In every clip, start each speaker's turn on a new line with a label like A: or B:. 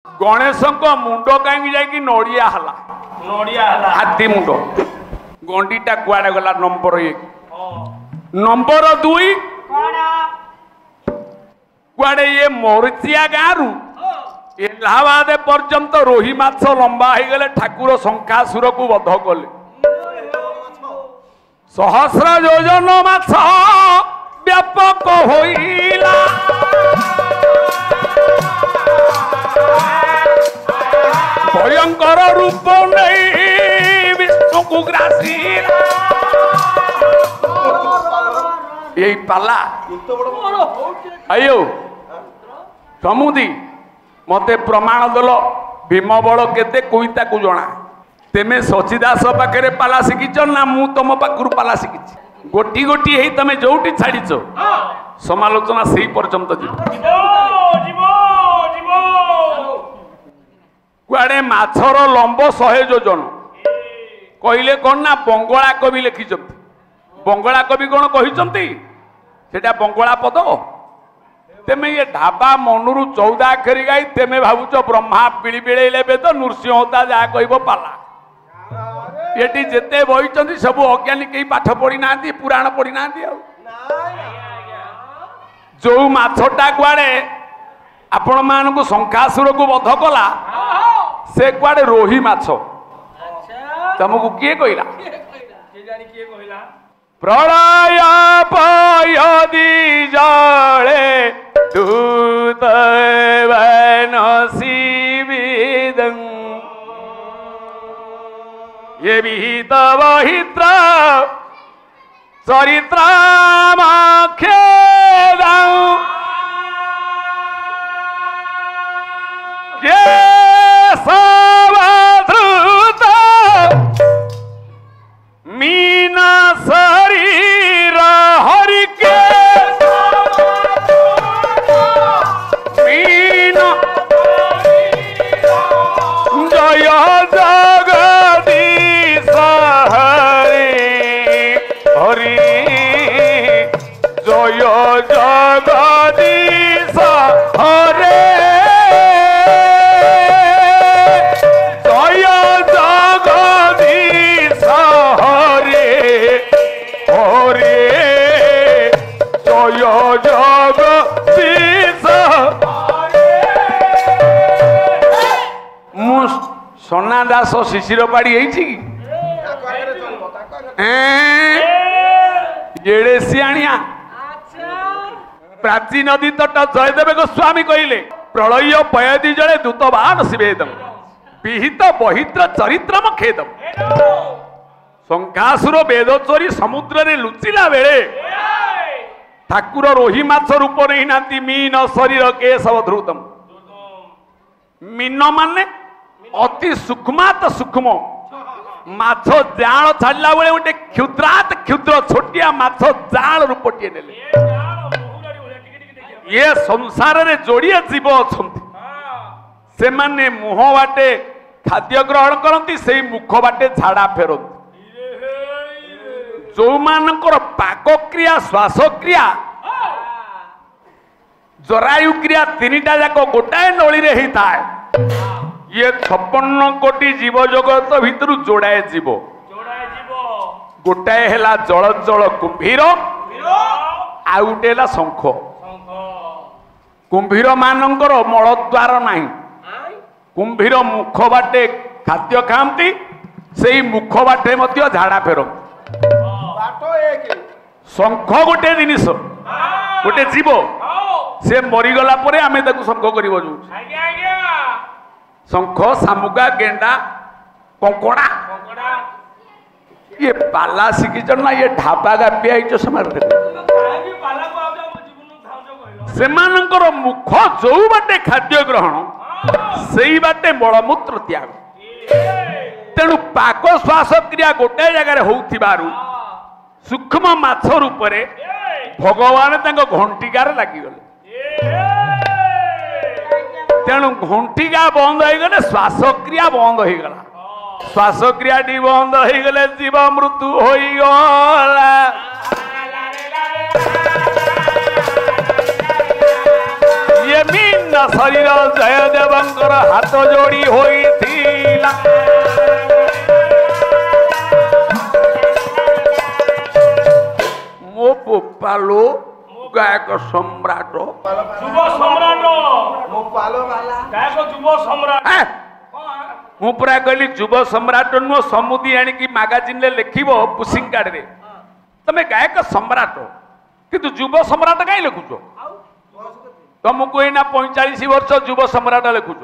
A: गणेश मुंड कहीं जाकि नड़िया हाथी मुंड गंडीटा कुआड़े गला नंबर 1 नंबर 2 कुआड़े ये मोरचिया गाँव इलाहाबाद पर्यंत रोही माछ लंबा हो गले ठाकुर शंखासुर को बध कले सहस्र योजन माछ व्यापक होइला भयंकर रूप नहीं विष्णु को ग्रासीला यही पाला आयो समुदी मते प्रमाण दल भीम बल केते कोईता को जना तेमे सचिदास पाखे पाला शिखिच ना मु तुम पाखु पाला शिखिच गोटी गोटी हे तमे जोटी छाड़ीच समालोचना से पर्यंत कुआड़े माछर लंब 100 योजन कहले कौन ना बंगला कवि लिखिं बंगला कवि कौन कहते सेटा बंगला पद तेमे ये ढाबा मनरू 14 अक्षरी गाई तेमे भावुच ब्रह्मा पिड़ी बिड़े बेद नृसिंह होता जहाँ कह पाला ये जिते बही सब अज्ञानी कई पाठ पढ़ी ना पुराण पढ़ी ना जो माछटा कुआड़े आपण मान शंखासुर को बध कला से कुआड़े रोही माछ तुमको किए कहला प्रलय पयदी जले दूत बनसीविदं ये विहित वहित्र चरित्रमाख्येदं ये सवधृत मीन शरीर हरि के मीन जय जगदीश हरि हरि जय जगदीश हरे सोना दास शिशिर पाड़ी जेड़े सियाणिया प्राची नदी तट जयदेव गोस्वामी कहले प्रलय पयदी जड़े दूतवान शिवेदम विहित बहित्र चरित्रम खेदम शंखासुर वेद चोरी समुद्र रे लुचिला बेले ठाकुर रोही माछ रूप नहीं नाती मीन शरीर के सब ध्रुतम मीन माने अति सूक्ष्मात सूक्ष्म माछ जाल छाड़ा बेले गोटे क्षुद्रात क्षुद्र छोटिया माछ जाल रूपटे ने ये संसार रे जोड़िए जीव अच्छा से माने मुह बाटे खाद्य ग्रहण करती से मुख बाटे झाड़ा फेरती जो मानकर पाक क्रिया श्वास क्रिया जरायु क्रिया तीनटा जाक गोटाए नली रे होता है ये 56 कोटी जीव जगत भितर जोड़ाए जीव गोटाए है जल जल कुंभीर आउ गोटे है शंख कुंभीर मानकर मलद्वार नहीं कुंभीर मुख बाटे खाद्य खाती से मुख बाटे झाड़ा फेरती शंख गोटे जिनिस गोटे जीव से मरीगला आम शंख कर शंख शामुका गेंडा कंकड़ा ये पाला शिखिच ना ये ढाबा गापिया से मुख जो बाटे खाद्य ग्रहण से बाटे मलमूत्र त्याग तेणु पाक श्वास क्रिया गोटे जगार हो सूक्ष्म माछ रूप भगवान घंटिकार लगिगले तेणु घंटिका बंद हो गले श्वासक्रिया बंद हो गला श्वासक्रिया बंद हो गले जीव मृत्यु हो गला ये मीन पूरा शरीर जयदेवंकर हाथ जोड़ी होइथिला मो बोपालो गायक सम्राट
B: युव सम्राट
C: मो पालो वाला
B: गायक युव सम्राट
A: मु पूरा कहली युव सम्राट नुह समुदी आनिकी मैगजीन रे लिखिबो पुशिंग कार्ड रे तमे गायक सम्राट किंतु युव सम्राट काई लिखुछ तुमको एना 45 वर्ष युव सम्राट लिखुछ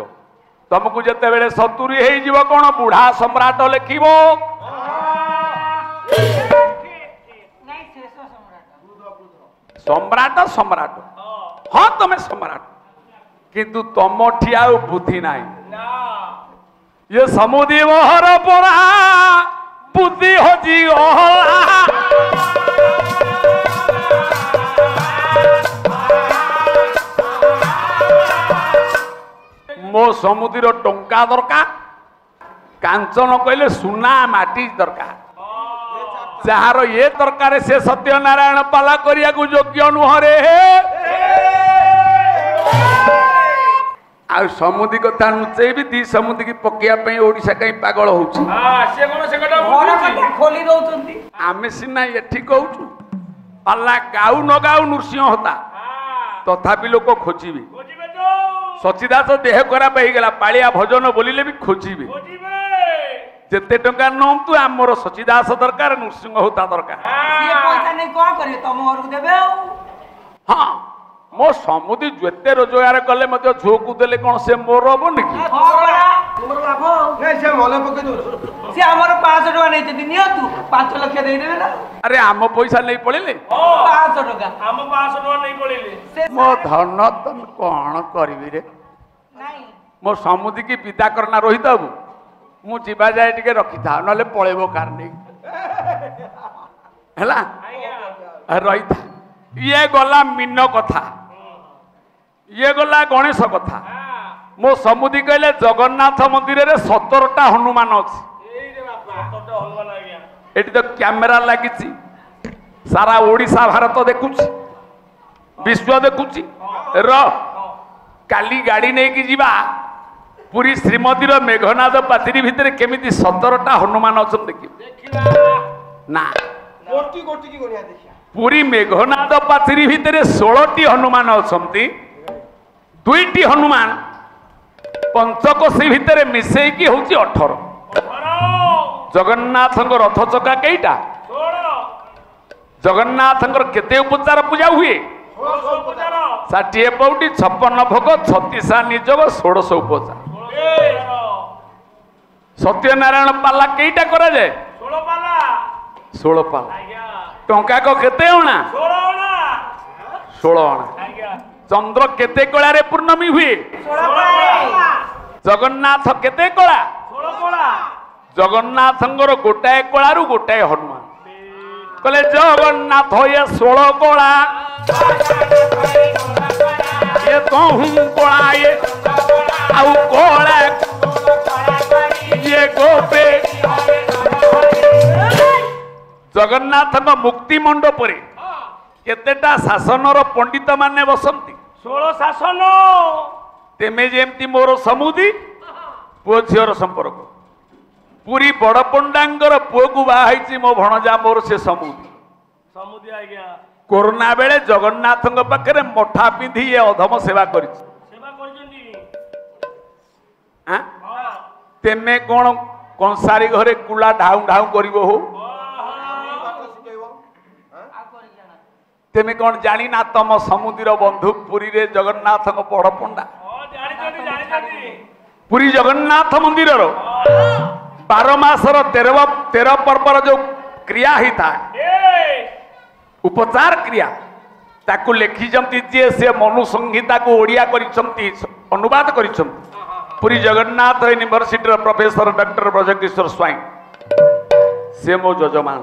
A: तुमको जते बेले 70 हे जीव कोन बुढ़ा सम्राट लिखिबो सम्राट सम्राट हाँ तमे सम्राट किंतु तुम ठिया बुद्धि नाही ये समुदी मोहर पड़ा बुद्धि हजी मो समुद्र टंका दरकार कांचन कहले सुना माटी दरकार जार ये दरकार से सत्यनारायण पाला करिया को योग्य नुहरे आ समुद्री कथा नुचे भी दी समुद्री की पकिया पे ओडिसा कहीं पागल होउची
B: से कोन से कटा
C: खोली दउचंती
A: आमे सिना एठी कहूचु पाला गाउ न गाउ नृसिंह होता तथापि लोक खोजिबे
B: खोजिबे तो
A: सचिदास देह खराब हो गला पालिया भजन बोलिले भी खोजिबे
B: खोजिबे
A: जेते टंका नंतु आमर सचिदास दरकार नृसिंह होता दरकार
C: ये पैसा नहीं कोन करे तम घर को देबे
A: हाँ मो समुदी जेते रोजगार कले मते झोकु देले कोन से मोर हबो निकी
C: हां बड़ा तुमर लाभ नहीं से मले पके दो से हमर 500 टका नै जदी नियो तू 5 लाख दे देबे ना
A: अरे आम पैसा नहीं पड़िले
C: 500 टका
B: हम 500 टका नहीं पड़िले
A: मो धन तम कोन करबी रे
C: नहीं
A: मो समुदी की विदा करना रोहित बाबू मु जीवा जाए टिके रखी था नले पळेबो कार नहीं हैला रही था ये गला मीन कथा ये गला गणेश कथा मो समुदी कहले जगन्नाथ मंदिर रे 17टा हनुमान अछि
B: एई रे बापा तोटा हलवा लागिया
A: एटी तो कैमेरा लागिछि सारा ओडिसा भारत देखुछि विश्व देखुछि र काली गाड़ी नहीं कि जीवा पूरी श्रीमती मेघनाद पाचेरी भितर केमिति 17टा हनुमान अछन देखिबे ना
C: गोटी गोटी की गनिया देखिया
A: पूरी मेघनाद पाचेरी भितर 16टी हनुमान अछंती 2टी हनुमान पंचकोशी भितर मिसेई की होची 18 जगन्नाथ रथ चका केईटा जगन्नाथ केते उपचार पूजा हुए 60 पौटी 56 भोग 36 निजोग 16 उपचार सत्यनारायण पाला केईटा करा जाए 16 पाला टंका को केते अणा 16 अणा चंद्र केते कला रे पूर्णमी हुए जगन्नाथ केते कला जगन्नाथंगर गोटाए कलारू गोटाए हनुमान कहले जगन्नाथ ये 16 कला ये कहूं कला ये आउ कला ये गोपे जगन्नाथ मुक्ति मंडप रे केतेटा शासनर पंडित माने बसंती
B: 16 शासन
A: तेमे जेमती मोर समुदी पुओ झियर संपर्क पूरी बड़ पंडांगर पुओ को बाहाई मो भणजा मोर से समुदी
B: समुदी आ गया
A: कोरोना बेले जगन्नाथ पाखे मठा पिंधि ये अधम सेवा कर
B: सेवा करजंदी
A: तेमे कौन कंसारी घरे कुला ढाउ ढाउ करिवो हो तेमे कौन जानी ना तम समुद्र बंधु पुरी रे जगन्नाथ बड़ पंडा पुरी जगन्नाथ मंदिर 12 मासर 13 पर्वर जो क्रिया ही था उपचार क्रिया ताकू लेखी जे से मनु संहिता को ओडिया करिसंती अनुवाद करिसंती Puri Jagannath university professor doctor Brajakishore Swain से मो जजमान